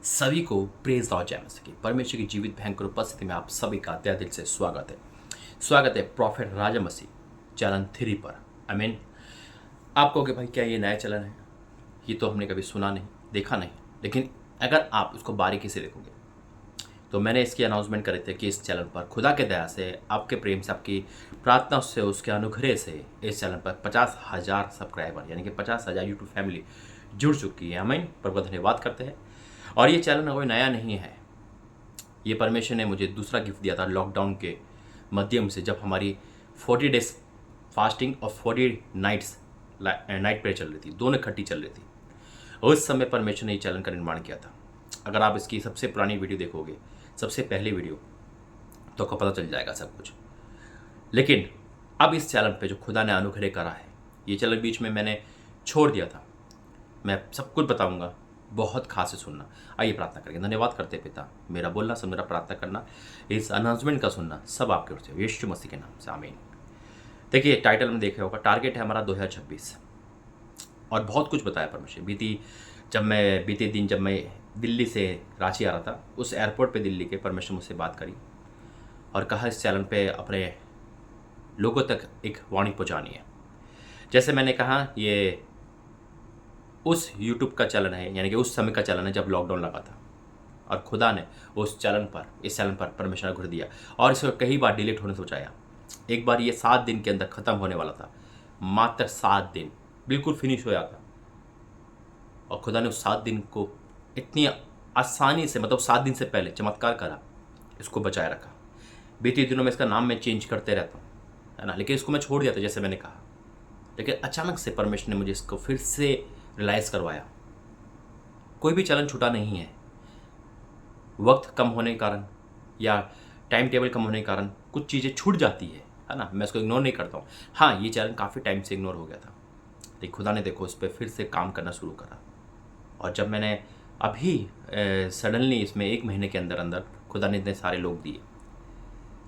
सभी को praise Lord जय मसीह की परमेश्वर की जीवित भयंकर उपस्थिति में आप सभी का तहे दिल से स्वागत है प्रॉफिट राजा मसीह चलन 3 पर। आमीन। आप कहोगे भाई क्या ये नया चलन है? ये तो हमने कभी सुना नहीं, देखा नहीं। लेकिन अगर आप उसको बारीकी से देखोगे तो मैंने इसकी अनाउंसमेंट करे थे कि इस चैनल पर खुदा के दया से, आपके प्रेम से, आपकी प्रार्थना से, उसके अनुग्रह से इस चैनल पर 50,000 सब्सक्राइबर यानी कि 50,000 यूट्यूब फैमिली जुड़ चुकी है। आमीन। प्रभु धन्यवाद करते हैं। और ये चैनल कोई नया नहीं है, ये परमेश्वर ने मुझे दूसरा गिफ्ट दिया था लॉकडाउन के माध्यम से, जब हमारी 40 डेज फास्टिंग और 40 नाइट्स नाइट प्रेयर चल रही थी, दोनों इकट्ठी चल रही थी। उस समय परमेश्वर ने ये चैनल का निर्माण किया था। अगर आप इसकी सबसे पुरानी वीडियो देखोगे, सबसे पहली वीडियो, तो आपको पता चल जाएगा सब कुछ। लेकिन अब इस चैनल पे जो खुदा ने अनुग्रह करा है, ये चैनल बीच में मैंने छोड़ दिया था। मैं सब कुछ बताऊंगा, बहुत खास से सुनना। आइए प्रार्थना करेंगे। धन्यवाद करते पिता, मेरा बोलना सब, मेरा प्रार्थना करना, इस अनाउंसमेंट का सुनना सब आपके ओर से, यीशु मसीह के नाम से आमीन। देखिए टाइटल में देखा होगा, टारगेट है हमारा 2026 और बहुत कुछ बताया परमेश्वर। बीते दिन जब मैं दिल्ली से रांची आ रहा था, उस एयरपोर्ट पे दिल्ली के परमेश्वर मुझसे बात करी और कहा इस चैनल पे अपने लोगों तक एक वाणी पहुँचानी है। जैसे मैंने कहा, ये उस YouTube का चैनल है, यानी कि उस समय का चैनल है जब लॉकडाउन लगा था, और खुदा ने इस चैनल पर परमेश्वर ने घुर दिया और इसको कई बार डिलीट होने से बचाया। एक बार ये 7 दिन के अंदर ख़त्म होने वाला था, मात्र 7 दिन बिल्कुल फिनिश हो जाता, और खुदा ने उस 7 दिन को इतनी आसानी से, मतलब 7 दिन से पहले चमत्कार करा, इसको बचाए रखा। बीते दिनों में इसका नाम मैं चेंज करते रहता हूँ, है ना, लेकिन इसको मैं छोड़ दिया था जैसे मैंने कहा। लेकिन अचानक से परमेश्वर ने मुझे इसको फिर से रियलाइज करवाया। कोई भी चलन छूटा नहीं है। वक्त कम होने के कारण या टाइम टेबल कम होने के कारण कुछ चीज़ें छूट जाती है ना। मैं इसको इग्नोर नहीं करता हूँ। हाँ, ये चलन काफ़ी टाइम से इग्नोर हो गया था, लेकिन खुदा ने देखो इस पर फिर से काम करना शुरू करा। और जब मैंने अभी सडनली इसमें 1 महीने के अंदर अंदर खुदा ने इतने सारे लोग दिए,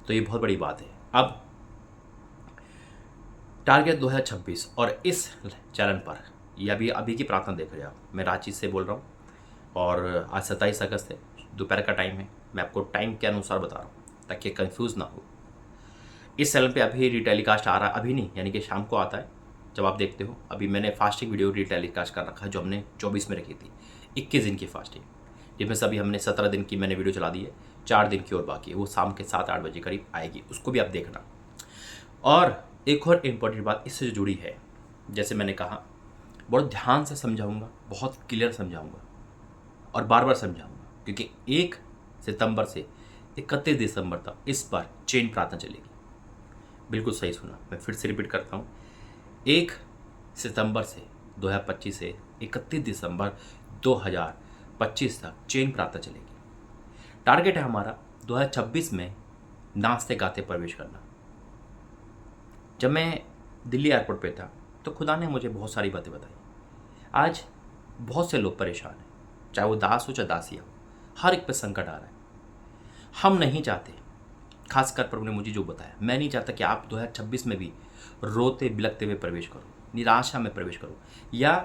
तो ये बहुत बड़ी बात है। अब टारगेट 2026 और इस चैनल पर ये अभी की प्रार्थना देख रहे हैं आप। मैं रांची से बोल रहा हूँ और आज 27 अगस्त है, दोपहर का टाइम है। मैं आपको टाइम के अनुसार बता रहा हूँ ताकि कंफ्यूज ना हो। इस चैनल पे अभी रीटेलीकास्ट आ रहा है, अभी नहीं, यानी कि शाम को आता है जब आप देखते हो। अभी मैंने फास्टिंग वीडियो रीटेलीकास्ट कर रखा है, जो हमने 24 में रखी थी, 21 दिन की फास्टिंग, जिसमें से अभी हमने 17 दिन की मैंने वीडियो चला दी है। 4 दिन की और बाकी है, वो शाम के 7-8 बजे करीब आएगी, उसको भी आप देखना। और एक और इम्पोर्टेंट बात इससे जो जुड़ी है, जैसे मैंने कहा, बहुत ध्यान से समझाऊंगा, बहुत क्लियर समझाऊंगा और बार बार समझाऊंगा, क्योंकि 1 सितंबर से 31 दिसंबर तक इस पर चेन प्रार्थना चलेगी। बिल्कुल सही सुना, मैं फिर से रिपीट करता हूँ। 1 सितंबर से 2025 से 31 दिसंबर 2025 तक चेन प्रार्थना चलेगी। टारगेट है हमारा 2026 में नाचते गाते प्रवेश करना। जब मैं दिल्ली एयरपोर्ट पे था तो खुदा ने मुझे बहुत सारी बातें बताई। आज बहुत से लोग परेशान हैं, चाहे वो दास हो चाहे दासिया हो, हर एक पे संकट आ रहा है। हम नहीं चाहते, खासकर प्रभु ने मुझे जो बताया, मैं नहीं चाहता कि आप 2026 में भी रोते बिलखते हुए प्रवेश करो, निराशा में प्रवेश करो, या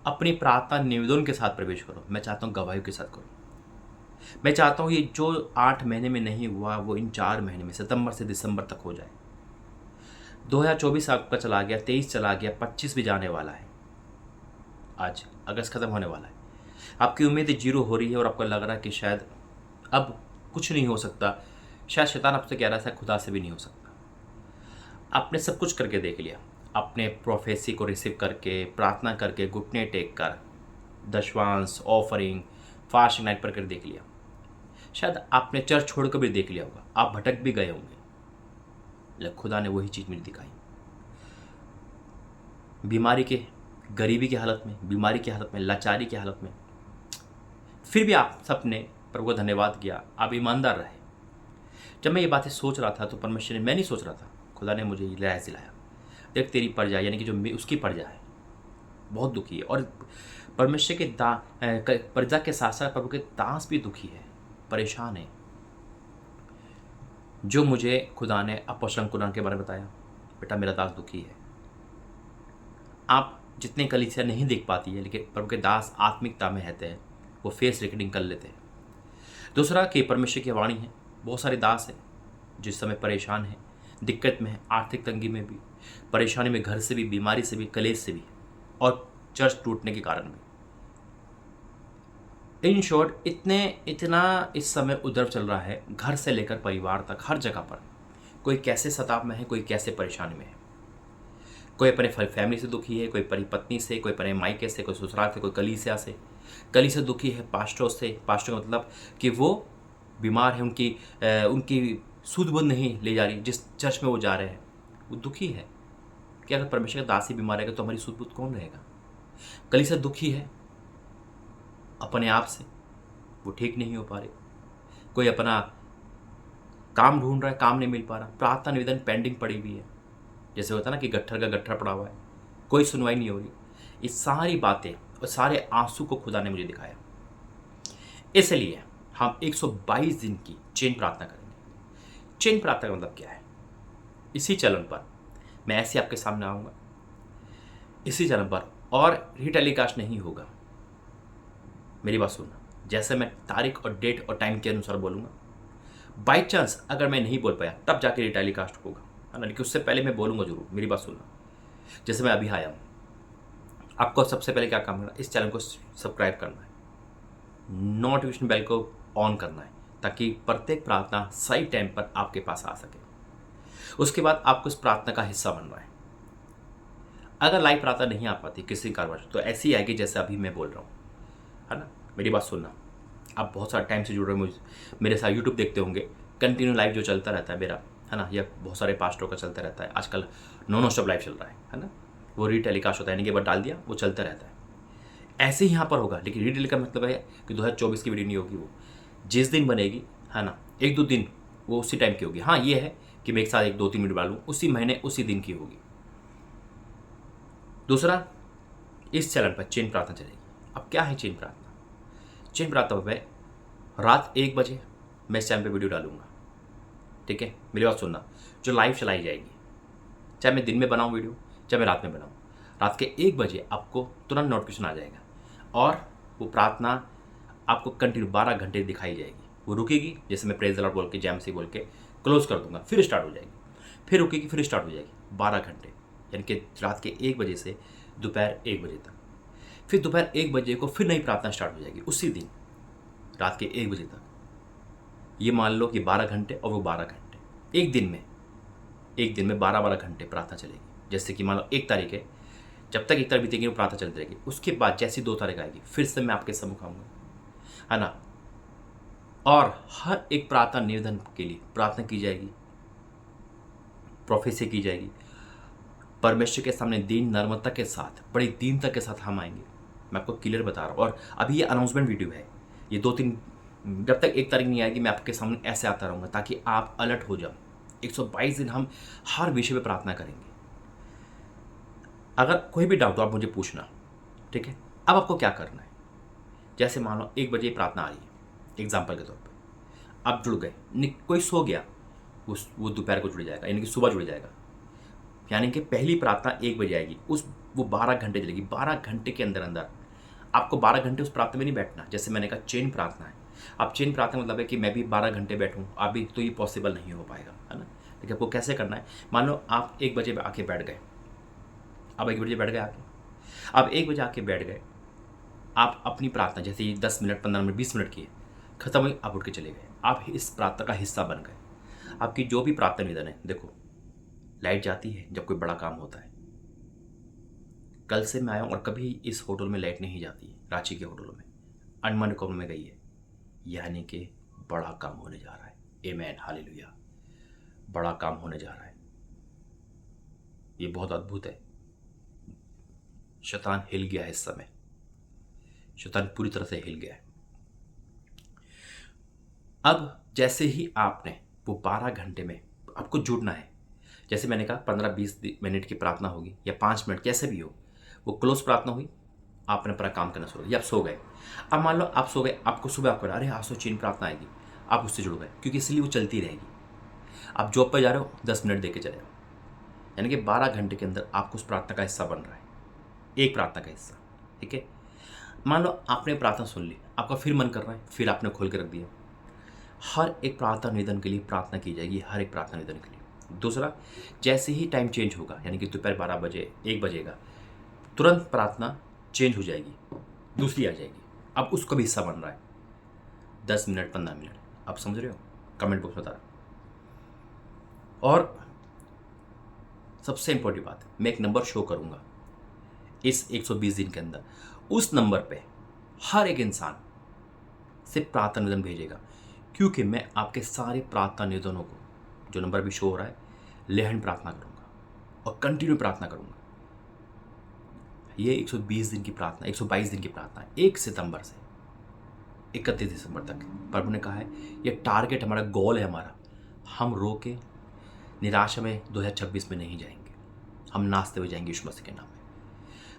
अपनी प्रार्थना निवेदन के साथ प्रवेश करो। मैं चाहता हूँ गवाही के साथ करो। मैं चाहता हूँ ये जो 8 महीने में नहीं हुआ, वो इन 4 महीने में, सितंबर से दिसंबर तक हो जाए। 2024 आपका चला गया, 23 चला गया, 25 भी जाने वाला है। आज अगस्त खत्म होने वाला है। आपकी उम्मीद 0 हो रही है और आपको लग रहा है कि शायद अब कुछ नहीं हो सकता। शायद शैतान आपसे कह रहा था खुदा से भी नहीं हो सकता। आपने सब कुछ करके देख लिया, अपने प्रोफेसी को रिसीव करके, प्रार्थना करके, घुटने टेक कर, दशवांश, ऑफरिंग, फास्ट नाइट पर कर देख लिया। शायद आपने चर्च छोड़कर भी देख लिया होगा, आप भटक भी गए होंगे, लेकिन खुदा ने वही चीज़ मुझे दिखाई। बीमारी के, गरीबी की हालत में, बीमारी की हालत में, लाचारी की हालत में, फिर भी आप सबने प्रभु को धन्यवाद किया, आप ईमानदार रहे। जब मैं ये बातें सोच रहा था तो परमेश्वर ने, मैं नहीं सोच रहा था, खुदा ने मुझे रियायत दिलाया, देख तेरी प्रजा, यानी कि जो उसकी प्रजा है, बहुत दुखी है। और परमेश्वर के प्रजा के साथ साथ प्रभु के दास भी दुखी है, परेशान है। जो मुझे खुदा ने अपोस्तलन कुरान के बारे में बताया, बेटा मेरा दास दुखी है। आप जितने कलीसिया नहीं देख पाती है, लेकिन प्रभु के दास आत्मिकता में रहते हैं, वो फेस रिकॉर्डिंग कर लेते हैं। दूसरा कि परमेश्वर की वाणी है, बहुत सारे दास हैं जिस समय परेशान हैं, दिक्कत में है, आर्थिक तंगी में भी, परेशानी में, घर से भी, बीमारी से भी, कलेश से भी, और चर्च टूटने के कारण भी। इन शॉर्ट इतना इस समय उद्रव चल रहा है, घर से लेकर परिवार तक, हर जगह पर कोई कैसे सताव में है, कोई कैसे परेशानी में है। कोई अपने फैमिली से दुखी है, कोई अपनी पत्नी से, कोई अपने मायके से, कोई ससुराल से, कोई कलीसिया से, कली से दुखी है, पास्टरों से। पास्टर का मतलब कि वो बीमार है, उनकी सूद बूद नहीं ले जा रही, जिस चर्च में वो जा रहे हैं वो दुखी है कि अगर परमेश्वर का दास ही बीमार रहेगा तो हमारी सूद बूद कौन रहेगा। कली से दुखी है अपने आप से, वो ठीक नहीं हो पा रहे। कोई अपना काम ढूंढ रहा है, काम नहीं मिल पा रहा, प्रार्थना निवेदन पेंडिंग पड़ी हुई है। जैसे होता है ना कि गट्ठर का गट्ठर पड़ा हुआ है, कोई सुनवाई नहीं हो रही। ये सारी बातें और सारे आंसू को खुदा ने मुझे दिखाया। इसलिए हम 122 दिन की चेन प्रार्थना करेंगे। चेन प्रार्थना का मतलब क्या है? इसी चलन पर मैं ऐसे आपके सामने आऊँगा, इसी चलन पर, और रीटेलीकास्ट नहीं होगा। मेरी बात सुनना, जैसे मैं तारीख और डेट और टाइम के अनुसार बोलूँगा, बाई चांस अगर मैं नहीं बोल पाया तब जाके रीटेलीकास्ट होगा, है ना, लेकिन उससे पहले मैं बोलूँगा जरूर। मेरी बात सुनना, जैसे मैं अभी आया हूँ, आपको सबसे पहले क्या काम करना है? इस चैनल को सब्सक्राइब करना है, नोटिफिकेशन बेल को ऑन करना है, ताकि प्रत्येक प्रार्थना सही टाइम पर आपके पास आ सके। उसके बाद आपको इस प्रार्थना का हिस्सा बनना है। अगर लाइव प्रार्थना नहीं आ पाती किसी कारणवश, तो ऐसी आएगी जैसे अभी मैं बोल रहा हूँ, है ना। मेरी बात सुनना, आप बहुत सारे टाइम से जुड़ रहे हो मेरे साथ, यूट्यूब देखते होंगे, कंटिन्यू लाइव जो चलता रहता है मेरा, है ना, या बहुत सारे पास्टरों का चलता रहता है। आजकल नॉन स्टॉप लाइव चल रहा है ना। वो रीटेलीकास्ट होता है, यानी कि एक बार डाल दिया वो चलता रहता है। ऐसे ही यहाँ पर होगा, लेकिन रीटेली का मतलब है कि 2024 की वीडियो नहीं होगी, वो जिस दिन बनेगी, है ना, 1-2 दिन वो उसी टाइम की होगी। हाँ, ये है कि मैं एक साथ 1-2-3 वीडियो डालूँ, उसी महीने उसी दिन की होगी। दूसरा, इस चैनल पर चेन प्रार्थना चलेगी। अब क्या है चेन प्रार्थना? चेन प्रार्थना में रात 1 बजे मैं इस चैनल पर वीडियो डालूंगा, ठीक है। मेरी बात सुनना, जो लाइव चलाई जाएगी, चाहे मैं दिन में बनाऊँ वीडियो, चाहे मैं रात में बनाऊँ, रात के 1 बजे आपको तुरंत नोटिफिकेशन आ जाएगा, और वो प्रार्थना आपको कंटिन्यू 12 घंटे दिखाई जाएगी। वो रुकेगी, जैसे मैं प्रेज द लॉर्ड बोल के, जैम से बोल के क्लोज कर दूंगा, फिर स्टार्ट हो जाएगी, फिर रुकेगी, फिर स्टार्ट हो जाएगी। 12 घंटे, यानी कि रात के 1 बजे से दोपहर 1 बजे तक। फिर दोपहर 1 बजे को फिर नई प्रार्थना स्टार्ट हो जाएगी, उसी दिन रात के 1 बजे तक। ये मान लो कि 12 घंटे और वो 12 घंटे, एक दिन में 12-12 घंटे प्रार्थना चलेगी। जैसे कि मान लो 1 तारीख है, जब तक 1 तारीख बीतेगी वो प्रार्थना चलती रहेगी। उसके बाद जैसी 2 तारीख आएगी, फिर से मैं आपके सम्मुख आऊँगा, है ना। और हर एक प्रार्थना निवेदन के लिए प्रार्थना की जाएगी, प्रोफेसी की जाएगी। परमेश्वर के सामने दीन नर्मता के साथ, बड़ी दीनता के साथ हम आएंगे। मैं आपको क्लियर बता रहा हूँ। और अभी ये अनाउंसमेंट वीडियो है, ये 2-3, जब तक 1 तारीख नहीं आएगी मैं आपके सामने ऐसे आता रहूँगा, ताकि आप अलर्ट हो जाओ। 122 दिन हम हर विषय पे प्रार्थना करेंगे। अगर कोई भी डाउट हो आप मुझे पूछना, ठीक है। अब आपको क्या करना है? जैसे मान लो 1 बजे प्रार्थना आ रही है, एग्जाम्पल के तौर पे, आप जुड़ गए, कोई सो गया, वो दोपहर को जुड़ जाएगा, यानी कि सुबह जुड़ जाएगा। यानी कि पहली प्रार्थना 1 बजे आएगी, वो 12 घंटे चलेगी। 12 घंटे के अंदर अंदर आपको 12 घंटे उस प्रार्थना में नहीं बैठना। जैसे मैंने कहा चेन प्रार्थना है, अब चेन प्रार्थना मतलब है कि मैं भी 12 घंटे बैठूँ, आप भी, तो ये पॉसिबल नहीं हो पाएगा, है ना। लेकिन आपको कैसे करना है? मान लो आप 1 बजे आके बैठ गए, आप 1 बजे बैठ गए आके, आप 1 बजे आके बैठ गए, आप अपनी प्रार्थना जैसे ही 10 मिनट, 15 मिनट, 20 मिनट की है, खत्म हुई, आप उठ के चले गए, आप इस प्रार्थना का हिस्सा बन गए। आपकी जो भी प्रार्थना निवेदन है, देखो लाइट जाती है जब कोई बड़ा काम होता है। कल से मैं आया हूँ और कभी इस होटल में लाइट नहीं जाती है, रांची के होटलों में, अनमन कौम में गई है, यानी कि बड़ा काम होने जा रहा है। आमेन, हालेलुया, बड़ा काम होने जा रहा है। ये बहुत अद्भुत है। शैतान हिल गया है इस समय, शैतान पूरी तरह से हिल गया है। अब जैसे ही आपने वो 12 घंटे में आपको जुड़ना है, जैसे मैंने कहा 15-20 मिनट की प्रार्थना होगी या 5 मिनट, जैसे भी हो, वो क्लोज प्रार्थना हुई, आपने अपना काम करना शुरू किया, आप सो गए। अब मान लो आप सो गए, आपको सुबह आपको अरे आज तो चेन प्रार्थना आएगी, आप उससे जुड़ गए, क्योंकि इसलिए वो चलती रहेगी। आप जॉब पर जा रहे हो, 10 मिनट दे के चले जाओ, यानी कि 12 घंटे के अंदर आपको उस प्रार्थना का हिस्सा बन रहा है, एक प्रार्थना का हिस्सा, ठीक है। मान लो आपने प्रार्थना सुन ली, आपका फिर मन कर रहा है, फिर आपने खोल के रख दिया। हर एक प्रार्थना निवेदन के लिए प्रार्थना की जाएगी, हर एक प्रार्थना निवेदन के लिए। दूसरा, जैसे ही टाइम चेंज होगा, यानी कि दोपहर 12 बजे 1 बजेगा, तुरंत प्रार्थना चेंज हो जाएगी, दूसरी आ जाएगी। अब उसका भी हिस्सा बन रहा है, 10 मिनट 15 मिनट। आप समझ रहे हो? कमेंट बॉक्स में बता रहा। और सबसे इंपॉर्टेंट बात, मैं एक नंबर शो करूंगा इस 120 दिन के अंदर। उस नंबर पे हर एक इंसान से प्रार्थना निवेदन भेजेगा, क्योंकि मैं आपके सारे प्रार्थना निवेदनों को, जो नंबर भी शो हो रहा है, लेहन प्रार्थना करूंगा और कंटिन्यू प्रार्थना करूंगा। ये 120 दिन की प्रार्थना, 122 दिन की प्रार्थना, 1 सितंबर से 31 दिसंबर तक। प्रभु ने कहा है ये टारगेट हमारा, गोल है हमारा। हम रो के निराशा में 2026 में नहीं जाएंगे, हम नाचते हुए जाएंगे यीशु मसीह के नाम में।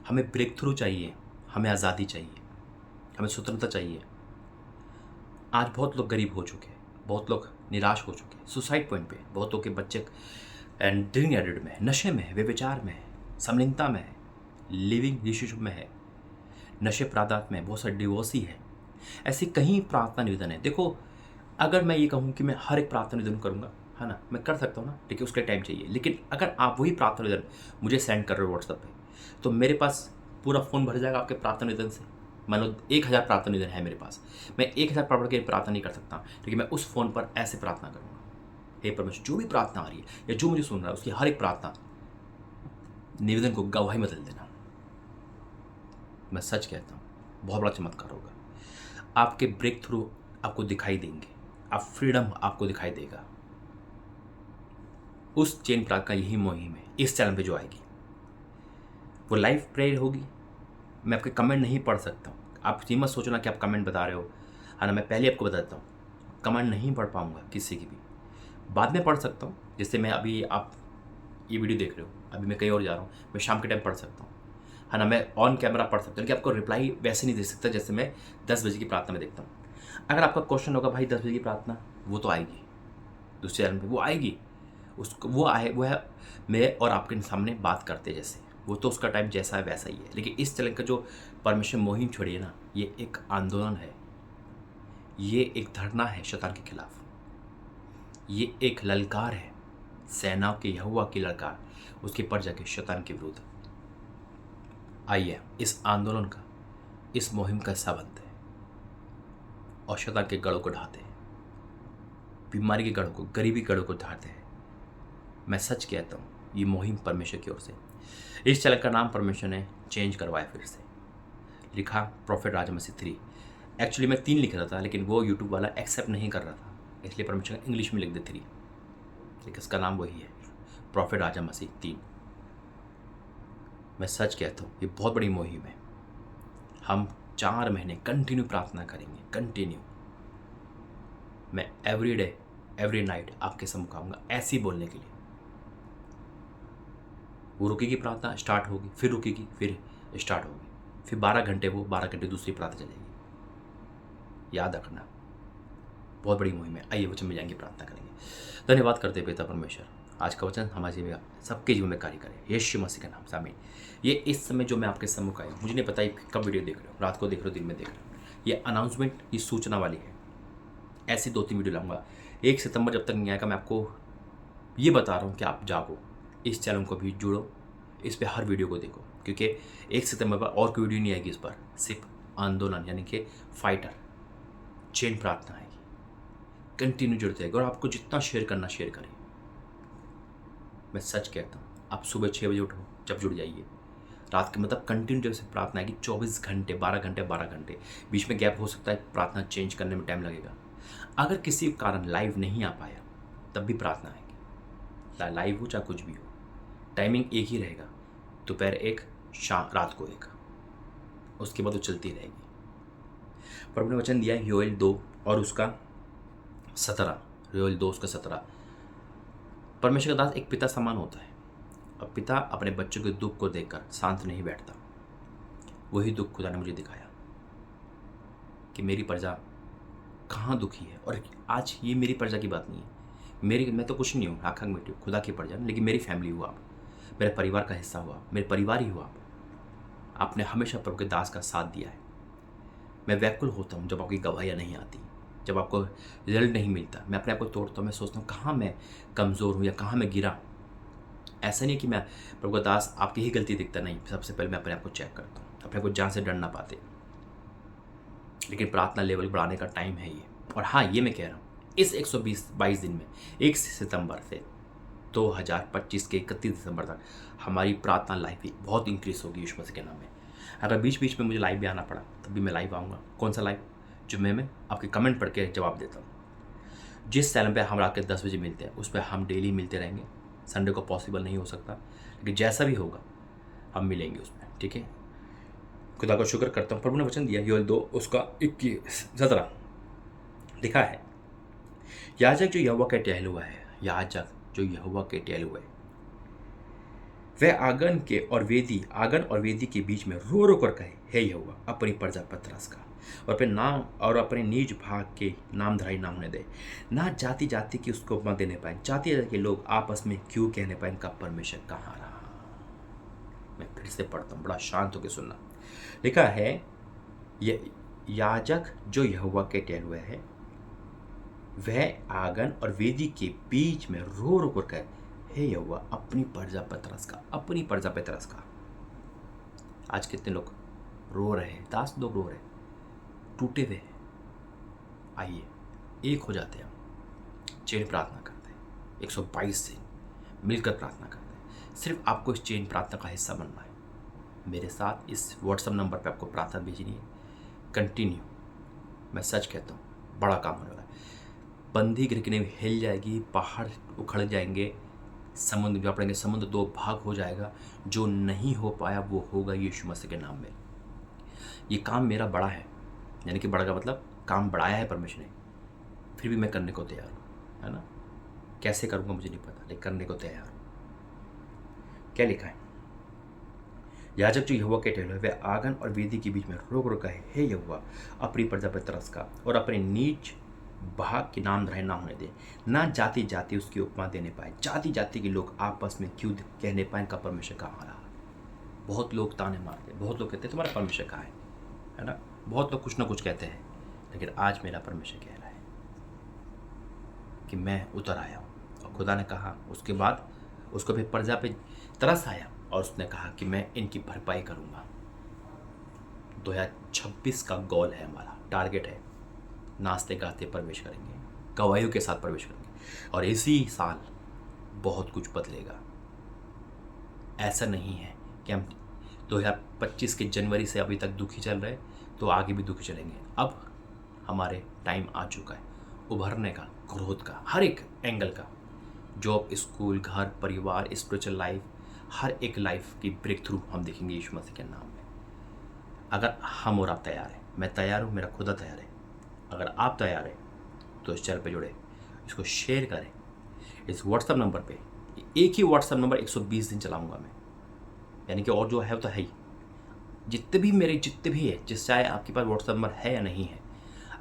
हमें ब्रेक थ्रू चाहिए, हमें आज़ादी चाहिए, हमें स्वतंत्रता चाहिए। आज बहुत लोग गरीब हो चुके हैं, बहुत लोग निराश हो चुके हैं, सुसाइड पॉइंट पे, बहुत लोग के बच्चे एंड ड्रिंक एडिक्ट में है, नशे में है, व्यभिचार में है, समलिंगता में है, लिविंग रिलेशनशिप में है, नशे पदार्थ में, बहुत सारे डिवोर्सी है। ऐसे कहीं प्रार्थना निवेदन है। देखो, अगर मैं ये कहूँ कि मैं हर एक प्रार्थना निवेदन करूँगा, है ना, मैं कर सकता हूँ ना, लेकिन उसके टाइम चाहिए। लेकिन अगर आप वही प्रार्थना निवेदन मुझे सेंड कर रहे हो व्हाट्सएप पे, तो मेरे पास पूरा फ़ोन भर जाएगा आपके प्रार्थना निवेदन से। मान लो 1000 प्रार्थना निवेदन है मेरे पास, मैं 1000 पढ़ के प्रार्थना नहीं कर सकता, लेकिन मैं उस फ़ोन पर ऐसे प्रार्थना करूँगा, हे परमेश्वर, जो भी प्रार्थना आ रही है या जो मुझे सुन रहा है, उसकी हर एक प्रार्थना निवेदन को गवाही में बदल देना। मैं सच कहता हूँ, बहुत बड़ा चमत्कार होगा। आपके ब्रेक थ्रू आपको दिखाई देंगे, आप फ्रीडम आपको दिखाई देगा। उस चेन प्रार्थना का यही मुहिम है इस चैनल पे जो आएगी, वो लाइव प्रेयर होगी। मैं आपके कमेंट नहीं पढ़ सकता हूँ, आप ये मत सोचना कि आप कमेंट बता रहे हो, है ना। मैं पहले आपको बता देता हूँ, कमेंट नहीं पढ़ पाऊँगा किसी की भी, बाद में पढ़ सकता हूँ। जैसे मैं अभी, आप ये वीडियो देख रहे हो, अभी मैं कहीं और जा रहा हूँ, मैं शाम के टाइम पढ़ सकता हूँ, है ना। मैं ऑन कैमरा पढ़ सकता हूँ, लेकिन आपको रिप्लाई वैसे नहीं दे सकता जैसे मैं 10 बजे की प्रार्थना में देखता हूँ। अगर आपका क्वेश्चन होगा भाई 10 बजे की प्रार्थना, वो तो आएगी दूसरे चैनल पे, वो आएगी, उसको वो है मैं और आपके सामने बात करते जैसे, वो तो उसका टाइम जैसा है वैसा ही है। लेकिन इस चैनल का जो परमेश्वर मुहिम छोड़ी है ना, ये एक आंदोलन है, ये एक धरना है शैतान के खिलाफ, ये एक ललकार है, सेनाओं के यहोवा की ललकार, उसके प्रजा के शैतान के विरुद्ध। आइए इस आंदोलन का, इस मुहिम का हिस्सा बनते हैं और शैतान के गढ़ों को ढाते हैं, बीमारी के गढ़ों को, गरीबी गढ़ों को ढाते हैं। मैं सच कहता हूँ, ये मुहिम परमेश्वर की ओर से। इस चैनल का नाम परमेश्वर ने चेंज करवाया, फिर से लिखा प्रॉफिट राजा मसीह 3। एक्चुअली मैं 3 लिख रहा था, लेकिन वो यूट्यूब वाला एक्सेप्ट नहीं कर रहा था, इसलिए परमेश्वर ने इंग्लिश में लिख दे 3, लेकिन इसका नाम वही है, प्रॉफिट राजा मसीह 3। मैं सच कहता हूँ, ये बहुत बड़ी मुहिम है। हम 4 महीने कंटिन्यू प्रार्थना करेंगे, कंटिन्यू। मैं एवरी डे एवरी नाइट आपके सम्मुख आऊँगा ऐसे ही बोलने के लिए। वो रुकेगी प्रार्थना, स्टार्ट होगी, फिर रुकेगी, फिर स्टार्ट होगी, फिर 12 घंटे वो, 12 घंटे दूसरी प्रार्थना चलेगी। याद रखना, बहुत बड़ी मुहिम है। आइए वचन में जाएंगे, प्रार्थना करेंगे। धन्यवाद करते पिता परमेश्वर, आज का वचन हमारे जीवन, सबके जीवन में कार्य करे, यीशु मसीह के नाम से आमीन। ये इस समय जो मैं आपके सम्मुख आया, मुझे नहीं पता कब वीडियो देख रहे हो, रात को देख रहे हो, दिन में देख रहे हो, ये अनाउंसमेंट, ये सूचना वाली है। ऐसी 2-3 वीडियो लाऊंगा। 1 सितंबर जब तक नहीं आएगा, मैं आपको ये बता रहा हूँ कि आप जागो, इस चैनल को भी जुड़ो, इस पे हर वीडियो को देखो, क्योंकि 1 सितंबर पर और कोई वीडियो नहीं आएगी। इस पर सिर्फ आंदोलन, यानी कि फाइटर चेन प्रार्थना आएगी, कंटिन्यू जुड़ते रहेगा। और आपको जितना शेयर करना शेयर करें। मैं सच कहता हूँ, आप सुबह 6 बजे उठो, जब जुड़ जाइए, रात के मतलब कंटिन्यू जब से प्रार्थना आएगी, 24 घंटे, 12 घंटे, 12 घंटे, बीच में गैप हो सकता है, प्रार्थना चेंज करने में टाइम लगेगा। अगर किसी कारण लाइव नहीं आ पाया, तब भी प्रार्थना आएगी, लाइव हो चाहे कुछ भी हो, टाइमिंग एक ही रहेगा, दोपहर 1, शाम, रात को 1, उसके बाद वो चलती रहेगी। प्रभु ने वचन दिया है योएल 2 और उसका 17, योएल 2 उसका 17। परमेश्वर का दास एक पिता समान होता है, और पिता अपने बच्चों के दुख को देखकर शांत नहीं बैठता। वही दुख खुदा ने मुझे दिखाया कि मेरी प्रजा कहाँ दुखी है। और आज ये मेरी प्रजा की बात नहीं है, मैं तो कुछ नहीं हूँ, आँख मिट्टी, खुदा की प्रजा, लेकिन मेरी फैमिली हुआ आप, मेरे परिवार का हिस्सा हुआ, मेरे परिवार ही हुआ आप। आपने हमेशा प्रभु के दास का साथ दिया है, मैं व्याकुल होता हूँ जब आपकी गवाहियाँ नहीं आती, जब आपको रिजल्ट नहीं मिलता। मैं अपने आप को तोड़ता हूँ, मैं सोचता हूँ कहाँ मैं कमज़ोर हूँ या कहाँ मैं गिरा। ऐसा नहीं है कि मैं प्रभु का दास आपकी ही गलती दिखता नहीं, सबसे पहले मैं अपने आप को चेक करता हूँ, अपने आप को जान से डर ना पाते। लेकिन प्रार्थना लेवल बढ़ाने का टाइम है ये। और हाँ, ये मैं कह रहा हूँ, इस 122 दिन में 1 सितंबर से 2025 के 31 दिसंबर तक हमारी प्रार्थना लाइफ भी बहुत इंक्रीज होगी यीशु मसीह के नाम में। अगर बीच बीच में मुझे लाइव भी आना पड़ा तब भी मैं लाइव आऊँगा। कौन सा लाइव? जो मैं आपके कमेंट पढ़ के जवाब देता हूँ। जिस चैनल पे हम रात के 10 बजे मिलते हैं उस पर हम डेली मिलते रहेंगे। संडे को पॉसिबल नहीं हो सकता, लेकिन जैसा भी होगा हम मिलेंगे उसमें, ठीक है। खुदा का शुक्र करता हूँ, प्रभु ने वचन दिया योएल 2 उसका 21-17 लिखा है, याजक जो यहोवा का टहलुआ है, याजक जो यहोवा के टहलुआ है, वह आंगन और वेदी के बीच में रो रो कर कहे, हे यहोवा अपनी प्रजा पर तरस खा और अपने निज भाग के नामधराई ना होने दे। ना जाति जाति की उसको उपमा देने पाए, जाति जाति के लोग आपस में क्यों कहने पाए इनका परमेश्वर कहाँ रहा। मैं फिर से पढ़ता हूँ, बड़ा शांत होकर सुनना। लिखा है, याजक जो यहोवा के टहलुआ है, वह आंगन और वेदी के बीच में रो रो कर कहे, हे यहोवा अपनी प्रजा पर तरस खा, अपनी प्रजा पर तरस खा। आज कितने लोग रो रहे हैं, 10 लोग रो रहे हैं, टूटे हुए हैं। आइए एक हो जाते हैं, हम चेन प्रार्थना करते हैं, 122 दिन मिलकर प्रार्थना करते हैं। सिर्फ आपको इस चेन प्रार्थना का हिस्सा बनना है। मेरे साथ इस व्हाट्सएप नंबर पे आपको प्रार्थना भेजनी है। कंटिन्यू, मैं सच कहता हूँ, बड़ा काम होने वाला है। बंदी गिरने में हिल जाएगी, पहाड़ उखड़ जाएंगे, समुद्र जो पड़ेंगे, समुद्र 2 भाग हो जाएगा। जो नहीं हो पाया वो होगा यीशु मसीह के नाम में। ये काम मेरा बड़ा है, यानी कि बड़ा का मतलब काम बढ़ाया है परमेश्वर ने, फिर भी मैं करने को तैयार हूँ, है ना। कैसे करूँगा मुझे नहीं पता, लेकिन करने को तैयार हूँ। क्या लिखा है, याजक जो यहोवा के टहलुआ है, वह आंगन और वेदी के बीच में रो रो कहे, हे यहोवा अपनी प्रजा पर तरस खा और अपने नीच भाग के नाम धराए ना होने दे। ना जाति जाति उसकी उपमा देने पाए, जाति जाति के लोग आपस में क्यों कहने पाए इनका परमेश्वर कहाँ रहा। बहुत लोग ताने मारते, बहुत लोग कहते हैं तुम्हारा परमेश्वर कहाँ है ना। बहुत लोग कुछ ना कुछ कहते हैं, लेकिन आज मेरा परमेश्वर कह रहा है कि मैं उतर आया हूँ। और खुदा ने कहा, उसके बाद उसको भी प्रजा पे तरस आया और उसने कहा कि मैं इनकी भरपाई करूँगा। 2026 का गोल है हमारा, टारगेट है, नाचते गाते प्रवेश करेंगे, गवाहियों के साथ प्रवेश करेंगे, और इसी साल बहुत कुछ बदलेगा। ऐसा नहीं है कि हम 2025 के जनवरी से अभी तक दुखी चल रहे तो आगे भी दुखी चलेंगे। अब हमारे टाइम आ चुका है उभरने का, ग्रोथ का, हर एक एंगल का। जॉब, स्कूल, घर, परिवार, स्पिरिचुअल लाइफ, हर एक लाइफ की ब्रेक थ्रू हम देखेंगे यीशु मसीह के नाम में। अगर हम और आप तैयार हैं, मैं तैयार हूँ, मेरा खुदा तैयार है। अगर आप तैयार हैं तो इस चैनल पे जुड़े, इसको शेयर करें। इस व्हाट्सएप नंबर पे, एक ही व्हाट्सएप नंबर 120 दिन चलाऊँगा मैं, यानी कि और जो है वो तो है ही। जितने भी है, जिस चाहे आपके पास व्हाट्सएप नंबर है या नहीं है,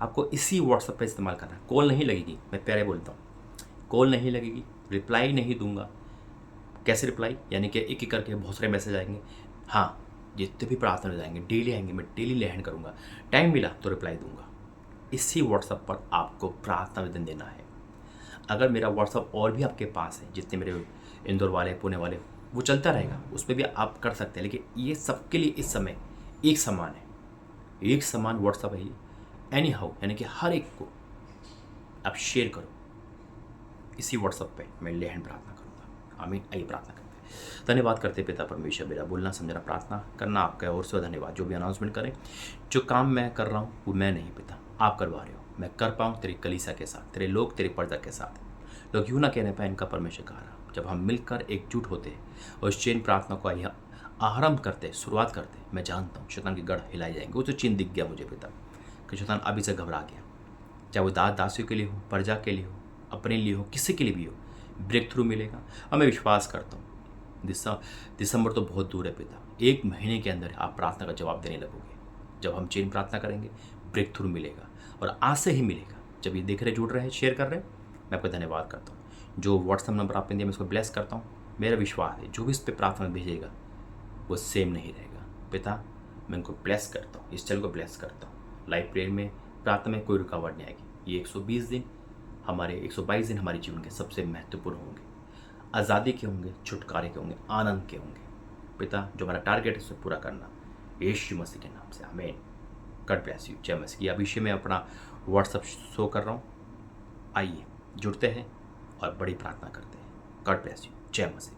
आपको इसी व्हाट्सएप पे इस्तेमाल करना है। कॉल नहीं लगेगी, मैं प्यारे बोलता हूँ, कॉल नहीं लगेगी, रिप्लाई नहीं दूंगा। कैसे रिप्लाई? यानी कि एक एक करके बहुत सारे मैसेज आएंगे। हाँ, जितने भी प्रार्थना जाएंगे डेली आएंगे, मैं डेली लहन करूँगा। टाइम मिला तो रिप्लाई दूंगा। इसी व्हाट्सएप पर आपको प्रार्थना निवेदन देना है। अगर मेरा व्हाट्सएप और भी आपके पास है, जितने मेरे इंदौर वाले, पुणे वाले, वो चलता रहेगा, उस पर भी आप कर सकते हैं। लेकिन ये सबके लिए इस समय एक समान है, एक समान व्हाट्सएप है एनी हाउ, यानी कि हर एक को आप शेयर करो। इसी व्हाट्सएप पे मैं लेहन प्रार्थना करूँगा। आमीन। आइए प्रार्थना करते हैं। धन्यवाद करते पिता परमेश्वर, मेरा बोलना समझना प्रार्थना करना आपका और से धन्यवाद। जो भी अनाउंसमेंट करें, जो काम मैं कर रहा हूँ वो मैं नहीं पिता, आप करवा रहे हो। मैं कर पाऊँ तेरी कलीसिया के साथ, तेरे लोग, तेरी प्रजा के साथ। लोग यूँ ना कहने पाए इनका परमेश्वर कहा रहा। जब हम मिलकर एकजुट होते और इस चेन प्रार्थना को आरंभ करते, शुरुआत करते, मैं जानता हूँ शैतान के गढ़ हिलाए जाएंगे। वो तो चिन्ह दिख गया मुझे पिता कि शैतान अभी से घबरा गया। चाहे वो दासियों के लिए हो, प्रजा के लिए हो, अपने लिए हो, किसी के लिए भी हो, ब्रेक थ्रू मिलेगा। और मैं विश्वास करता हूँ दिसंबर तो बहुत दूर है पिता, 1 महीने के अंदर आप प्रार्थना का जवाब देने लगोगे। जब हम चेन प्रार्थना करेंगे ब्रेक थ्रू मिलेगा, और आज से ही मिलेगा। जब ये देख रहे, जुड़ रहे हैं, शेयर कर रहे हैं, मैं आपका धन्यवाद करता हूँ। जो व्हाट्सएप नंबर आपने दिया मैं उसको ब्लेस करता हूँ। मेरा विश्वास है जो भी इस पर प्रार्थना भेजेगा वो सेम नहीं रहेगा पिता। मैं उनको ब्लेस करता हूँ, इस चैनल को ब्लेस करता हूँ। लाइफ प्रेयर में, प्रार्थना में कोई रुकावट नहीं आएगी। ये 120 दिन हमारे 122 दिन हमारे जीवन के सबसे महत्वपूर्ण होंगे, आज़ादी के होंगे, छुटकारे के होंगे, आनंद के होंगे। पिता, जो हमारा टारगेट है उसे पूरा करना, यीशु मसीह के नाम से, आमीन। God bless you. जय मसीह की। अभी से मैं अपना व्हाट्सअप शो कर रहा हूँ, आइए जुड़ते हैं और बड़ी प्रार्थना करते हैं। God bless you. जय मसीह।